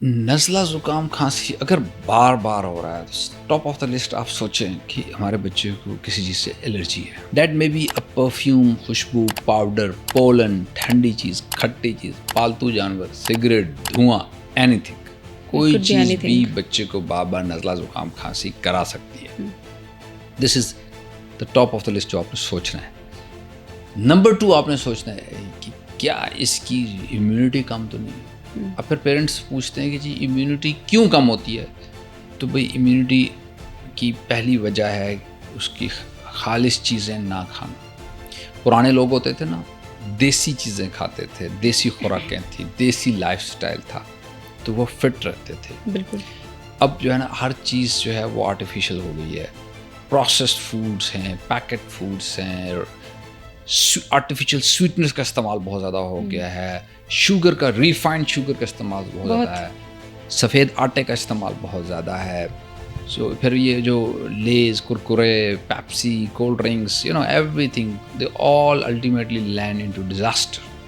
نزلہ زکام کھانسی اگر بار بار ہو رہا ہے تو ٹاپ آف دا لسٹ آپ سوچیں کہ ہمارے بچے کو کسی چیز سے الرجی ہے. دیٹ میں بی اے پرفیوم، خوشبو، پاؤڈر، پولن، ٹھنڈی چیز، کھٹی چیز، پالتو جانور، سگریٹ، دھواں، اینی تھنگ. کوئی چیز بھی بچے کو بار بار نزلہ زکام کھانسی کرا سکتی ہے. This is the top of the list جو آپ نے سوچنا ہے. نمبر 2 آپ نے سوچنا ہے کہ کیا اس کی امیونٹی کم تو نہیں ہے. اب پھر پیرنٹس پوچھتے ہیں کہ جی امیونٹی کیوں کم ہوتی ہے؟ تو بھئی امیونٹی کی پہلی وجہ ہے اس کی خالص چیزیں نہ کھانا. پرانے لوگ ہوتے تھے نا، دیسی چیزیں کھاتے تھے، دیسی خوراکیں تھیں، دیسی لائف سٹائل تھا، تو وہ فٹ رہتے تھے. بالکل. اب جو ہے نا ہر چیز جو ہے وہ آرٹیفیشل ہو گئی ہے. پروسیسڈ فوڈس ہیں، پیکٹ فوڈس ہیں، آرٹیفیشل سویٹنرز کا استعمال بہت زیادہ ہو گیا ہے، شوگر کا، ریفائنڈ شوگر کا استعمال بہت زیادہ ہے، سفید آٹے کا استعمال بہت زیادہ ہے. سو پھر یہ جو Lay's, Kurkure, Pepsi, cold drinks, everything, they all ultimately land into disaster.